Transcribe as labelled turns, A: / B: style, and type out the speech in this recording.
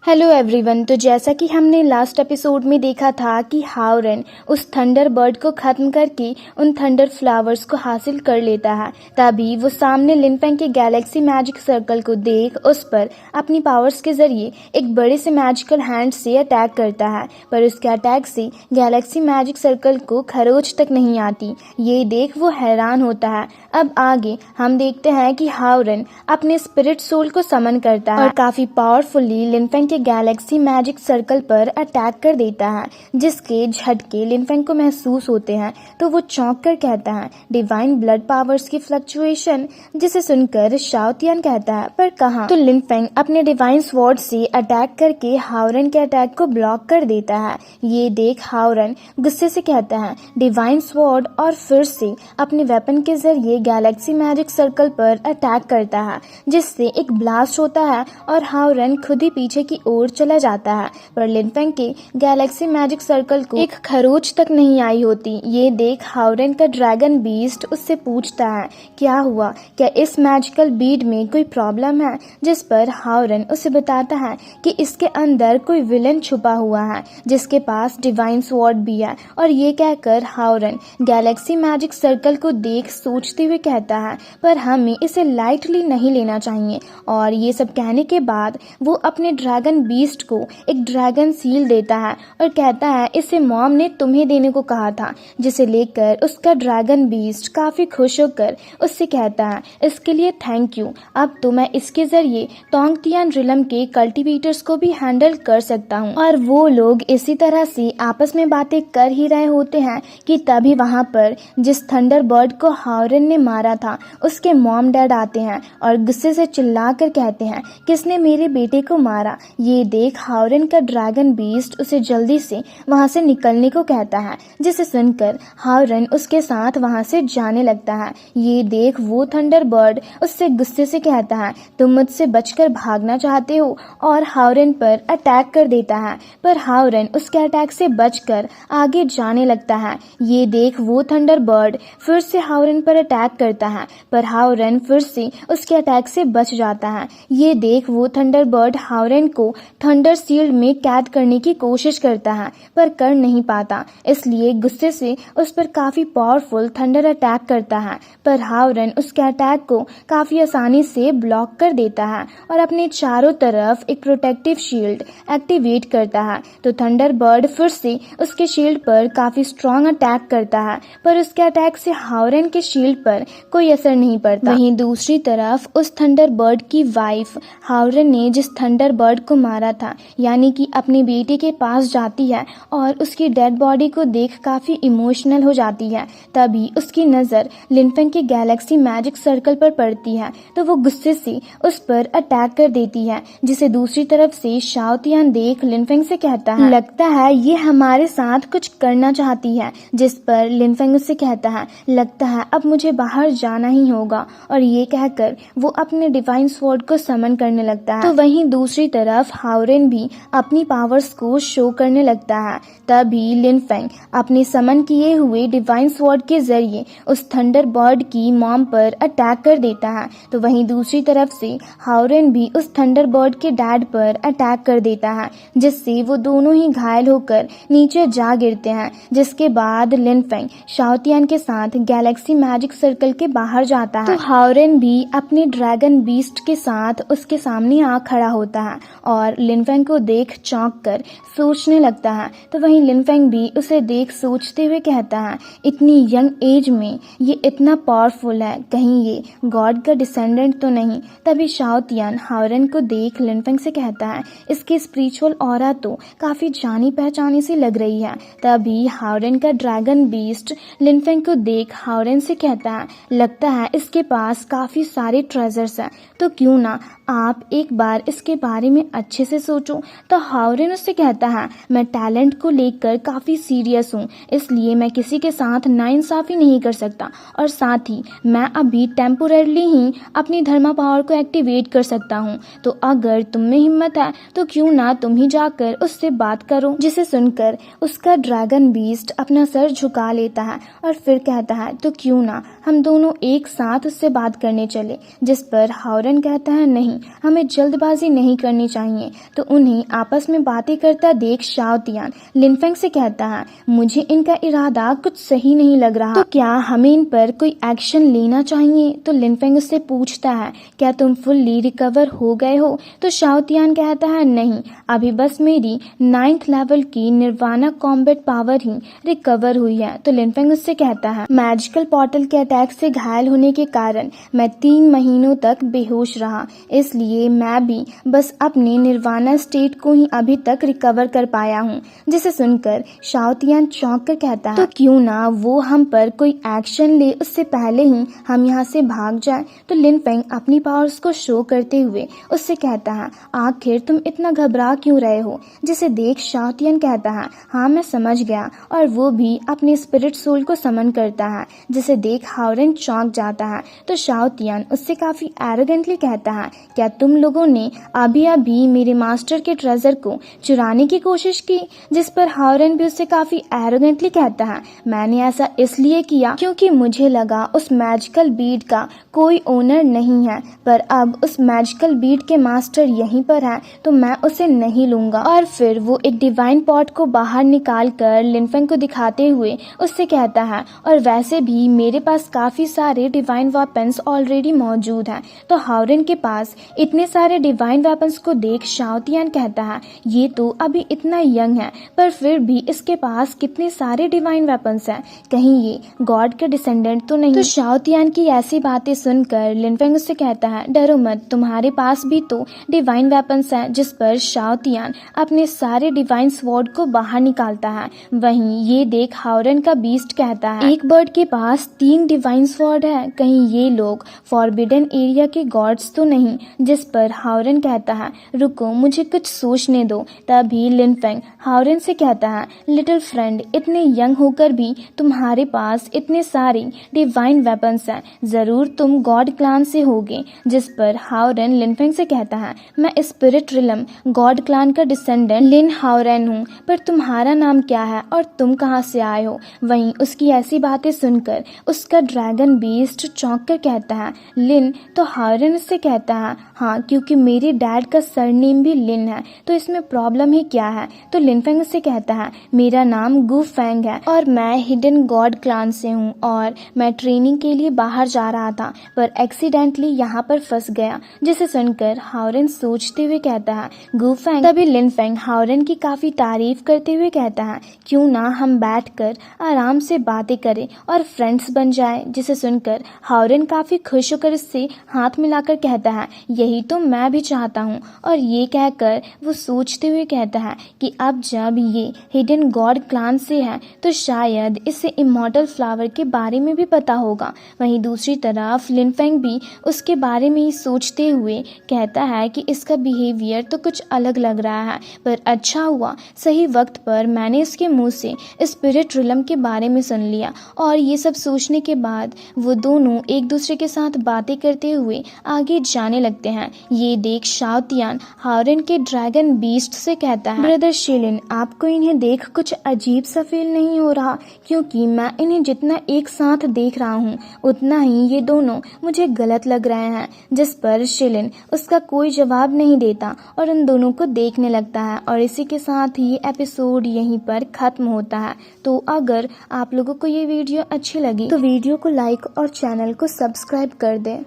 A: Hello everyone. तो जैसा कि हमने लास्ट एपिसोड में देखा था कि हावरन उस थंडर बर्ड को ख़त्म करके उन थंडर फ्लावर्स को हासिल कर लेता है। तभी वो सामने लिनफेंग के गैलेक्सी मैजिक सर्कल को देख उस पर अपनी पावर्स के ज़रिए एक बड़े से मैजिकल हैंड से अटैक करता है, पर उसके अटैक से गैलेक्सी मैजिक सर्कल को खरोच तक नहीं आती। ये देख वो हैरान होता है। अब आगे हम देखते हैं कि हावरन अपने स्पिरिट सोल को समन करता है और काफ़ी powerfully Linfeng Galaxy magic circle पर अटैक कर देता है, जिसके झटके लिनफेंग को महसूस होते हैं। तो वो चौंक कर कहता है, डिवाइन ब्लड पावर्स की फ्लक्चुएशन, जिसे सुनकर शाओतियान कहता है, पर कहाँ? तो लिनफेंग अपने डिवाइन स्वॉर्ड से अटैक करके हावरन के अटैक को ब्लॉक कर देता है। ये देख हावरन गुस्से से कहता है, डिवाइन स्वॉर्ड, और फिर से अपने वेपन के जरिए गैलेक्सी मैजिक सर्कल पर अटैक करता है, जिससे एक ब्लास्ट होता है और हावरन खुद ही पीछे की ओर चला जाता है। पर लिनफेंग के गैलेक्सी मैजिक सर्कल को एक खरोच तक नहीं आई होती। ये देख हावरन का ड्रैगन बीस्ट उससे पूछता है, क्या हुआ, क्या इस मैजिकल बीड में कोई प्रॉब्लम है? जिस पर हावरन उसे बताता है कि इसके अंदर कोई विलन छुपा हुआ है, जिसके पास डिवाइन स्वॉर्ड भी है। और ये कहकर हावरन गैलेक्सी मैजिक सर्कल को देख सोचते हुए कहता है, पर हमें इसे लाइटली नहीं लेना चाहिए। और ये सब कहने के बाद वो अपने ड्रैगन बीस्ट को एक ड्रैगन सील देता है और कहता है, इसे मॉम ने तुम्हें देने को कहा था। जिसे लेकर उसका ड्रैगन बीस्ट काफी खुश होकर उससे कहता है, इसके लिए थैंक यू। अब तो मैं इसके जरिए तोंगतियान रिलम के कल्टीवेटर्स को भी हैंडल कर सकता हूँ। और वो लोग इसी तरह से आपस में बातें कर ही रहे होते हैं कि तभी वहाँ पर जिस थंडर बर्ड को हावरन ने मारा था, उसके मॉम डैड आते हैं और गुस्से से चिल्लाकर कहते हैं, किसने मेरे बेटे को मारा? ये देख हावरन का ड्रैगन बीस्ट उसे जल्दी से वहां से निकलने को कहता है, जिसे सुनकर हावरन उसके साथ वहां से जाने लगता है। ये देख वो थंडर बर्ड उससे गुस्से से कहता है, तुम मुझसे बचकर भागना चाहते हो, और हावरन पर अटैक कर देता है। पर हावरन उसके अटैक से बचकर आगे जाने लगता है। ये देख वो थंडर बर्ड फिर से हावरन पर अटैक करता है, पर हावरन फिर से उसके अटैक से बच जाता है। ये देख वो थंडर बर्ड हावरन को थंडर शील्ड में कैद करने की कोशिश करता है, पर कर नहीं पाता, इसलिए गुस्से से उस पर काफी पावरफुल थंडर अटैक करता है। पर हावरन उसके अटैक को काफी आसानी से ब्लॉक कर देता है और अपने चारों तरफ एक प्रोटेक्टिव शील्ड एक्टिवेट करता है। तो थंडर बर्ड फिर से उसके शील्ड पर काफी स्ट्रॉन्ग अटैक करता है, पर उसके अटैक से हावरन के शील्ड पर कोई असर नहीं पड़ता। वहीं दूसरी तरफ उस थंडर बर्ड की वाइफ हावरन ने जिस थंडर बर्ड को मारा था, यानी कि अपने बेटे के पास जाती है और उसकी डेड बॉडी को देख काफी इमोशनल हो जाती है। तभी उसकी नजर लिनफेंग के गैलेक्सी मैजिक सर्कल पर पड़ती है, तो वो गुस्से से उस पर अटैक कर देती है, जिसे दूसरी तरफ से शाओतियान देख लिनफेंग से कहता है, लगता है ये हमारे साथ कुछ करना चाहती है। जिस पर लिनफेंग उससे कहता है, लगता है अब मुझे बाहर जाना ही होगा। और ये कहकर वो अपने डिवाइन स्वॉर्ड को समन करने लगता है। तो वहीं दूसरी तरफ हावरन भी अपनी पावर्स को शो करने लगता है। तभी लिनफेंग अपने समन किए हुए डिवाइन स्वॉर्ड के जरिए उस थंडर बर्ड की मॉम पर अटैक कर देता है। तो वहीं दूसरी तरफ से हावरन भी उस थंडर बर्ड के डैड पर अटैक कर देता है, जिससे वो दोनों ही घायल होकर नीचे जा गिरते हैं। जिसके बाद लिनफेंग शाओतियान के साथ गैलेक्सी मैजिक सर्कल के बाहर जाता है। तो हावरन भी अपने ड्रैगन बीस्ट के साथ उसके सामने आ खड़ा होता है और लिनफेंग को देख चौंक कर सोचने लगता है। तो वहीं लिनफेंग भी उसे देख सोचते हुए कहता है, इतनी यंग एज में ये इतना पावरफुल है, कहीं ये गॉड का डिसेंडेंट तो नहीं? तभी शाओतियान हावरन को देख लिनफेंग से कहता है, इसकी स्पिरिचुअल ऑरा तो काफी जानी पहचानी सी लग रही है। तभी हावरन का ड्रैगन बीस्ट लिनफेंग को देख हावरन से कहता है, लगता है इसके पास काफी सारे ट्रेजर्स हैं, तो क्यों ना आप एक बार इसके बारे में अच्छे से सोचो। तो हावरन उससे कहता है, मैं टैलेंट को लेकर काफ़ी सीरियस हूँ, इसलिए मैं किसी के साथ नाइंसाफ़ी नहीं कर सकता, और साथ ही मैं अभी टेम्पोररली ही अपनी धर्मा पावर को एक्टिवेट कर सकता हूँ। तो अगर तुम में हिम्मत है तो क्यों ना तुम ही जाकर उससे बात करो। जिसे सुनकर उसका ड्रैगन बीस्ट अपना सर झुका लेता है और फिर कहता है, तो क्यों ना हम दोनों एक साथ उससे बात करने चले। जिस पर हावरन कहता है, नहीं, हमें जल्दबाजी नहीं करनी चाहिए। चाहिए। तो उन्हें आपस में बातें करता देख शाओ तियान लिनफेंग से कहता है, मुझे इनका इरादा कुछ सही नहीं लग रहा, तो क्या हमें इन पर कोई एक्शन लेना चाहिए। तो लिनफेंग उससे पूछता है, क्या तुम फुल्ली रिकवर हो गए हो। तो शाओ तियान कहता है, नहीं, अभी बस मेरी 9th लेवल की निर्वाणा कॉम्बैट पावर ही रिकवर हुई है। तो लिनफेंग उससे कहता है, मैजिकल पोर्टल के अटैक से घायल होने के कारण मैं 3 महीनों तक बेहोश रहा, इसलिए मैं भी बस अपने निर्वाणा स्टेट को ही अभी तक रिकवर कर पाया हूँ। जिसे सुनकर शाओ तियान चौंक कर कहता है, तो क्यों ना वो हम पर कोई एक्शन ले, उससे पहले ही हम यहाँ से भाग जाए। तो लिनफेंग अपनी पावर्स को शो करते हुए उससे कहता है, आखिर तुम इतना घबरा क्यों रहे हो। जिसे देख शाओ तियान कहता है, हाँ मैं समझ गया, और वो भी अपने स्पिरिट सोल को समन करता है। जिसे देख हाओरेन चौंक जाता है। तो शाओ तियान उससे काफी एरोगेंटली कहता है, क्या तुम लोगों ने अभी मेरे मास्टर के ट्रेजर को चुराने की कोशिश की। जिस पर हाओरेन भी उससे काफी एरोगेंटली कहता है, मैंने ऐसा इसलिए किया क्योंकि मुझे लगा उस मैजिकल बीड का कोई ओनर नहीं है, पर अब उस मैजिकल बीड के मास्टर यहीं पर है, तो मैं उसे नहीं लूंगा। और फिर वो एक डिवाइन पॉट को बाहर निकाल कर लिनफेंग को दिखाते हुए उससे कहता है, और वैसे भी मेरे पास काफी सारे डिवाइन वेपन्स ऑलरेडी मौजूद हैं। तो हाओरेन के पास इतने सारे डिवाइन वेपन्स को देख शाओ तियान कहता है, ये तो अभी इतना यंग है, पर फिर भी इसके पास कितने सारे डिवाइन वेपन्स हैं, कहीं ये गॉड के डिसेंडेंट तो नहीं। तो शाओ तियान की ऐसी बातें सुनकर लिनफेंग उससे कहता है, डरो मत, तुम्हारे पास भी तो डिवाइन वेपन्स हैं। जिस पर शाओ तियान अपने सारे डिवाइन स्वॉर्ड को बाहर निकालता है। वहीं ये देख हाओरेन का बीस्ट कहता है, एक बर्ड के पास 3 डिवाइन स्वॉर्ड है, कहीं ये लोग फॉरबिडन एरिया के गॉड्स तो नहीं। जिस पर हाओरेन कहता है, रुको मुझे कुछ सोचने दो। तभी लिनफेंग हाओरेन से कहता है, लिटिल फ्रेंड, इतने यंग होकर भी तुम्हारे पास इतने सारे डिवाइन वेपन्स हैं, जरूर तुम गॉड क्लान से होगे। जिस पर हाओरेन लिनफेंग से कहता है, मैं स्पिरिट रिलम गॉड क्लान का डिसेंडेंट लिन हाओरेन हूँ, पर तुम्हारा नाम क्या है और तुम कहाँ से आए हो। वहीं उसकी ऐसी बातें सुनकर उसका ड्रैगन बीस्ट चौंक कर कहता है, लिन। तो हाओरेन उससे कहता है, हाँ, क्योंकि मेरे डैड का सरनेम भी लिन है, तो इसमें प्रॉब्लम ही क्या है। तो लिनफेंग उससे कहता है, मेरा नाम गु फेंग है और मैं हिडन गॉड क्लान से हूँ, और मैं ट्रेनिंग के लिए बाहर जा रहा था, पर एक्सीडेंटली यहाँ पर फंस गया। जिसे सुनकर हाओरेन सोचते हुए कहता है, गु फेंग। तभी लिनफेंग हाओरेन की काफी तारीफ करते हुए कहता है, क्यों ना हम बैठकर आराम से बातें करें और फ्रेंड्स बन जाए। जिसे सुनकर हाओरेन काफी खुश होकर उससे हाथ मिलाकर कहता है, यही तो मैं भी चाहता हूँ। और ये कहकर वो सोचते हुए कहता है कि अब जब ये हिडन गॉड क्लान से है, तो शायद इसे इमॉर्टल फ्लावर के बारे में भी पता होगा। वहीं दूसरी तरफ लिनफेंग भी उसके बारे में ही सोचते हुए कहता है कि इसका बिहेवियर तो कुछ अलग लग रहा है, पर अच्छा हुआ सही वक्त पर मैंने इसके मुंह से स्पिरिट रिलम के बारे में सुन लिया। और ये सब सोचने के बाद वो दोनों एक दूसरे के साथ बातें करते हुए आगे जाने लगते हैं। ये देख शाओ तियान हाओरेन के ड्रैगन बीस्ट से कहता है, ब्रदर शिलिन, आपको इन्हें देख कुछ अजीब सा फील नहीं हो रहा, क्योंकि मैं इन्हें जितना एक साथ देख रहा हूँ उतना ही ये दोनों मुझे गलत लग रहे हैं। जिस पर शिलिन उसका कोई जवाब नहीं देता और उन दोनों को देखने लगता है। और इसी के साथ ही एपिसोड यहीं पर खत्म होता है। तो अगर आप लोगों को ये वीडियो अच्छी लगी तो वीडियो को लाइक और चैनल को सब्सक्राइब कर दें।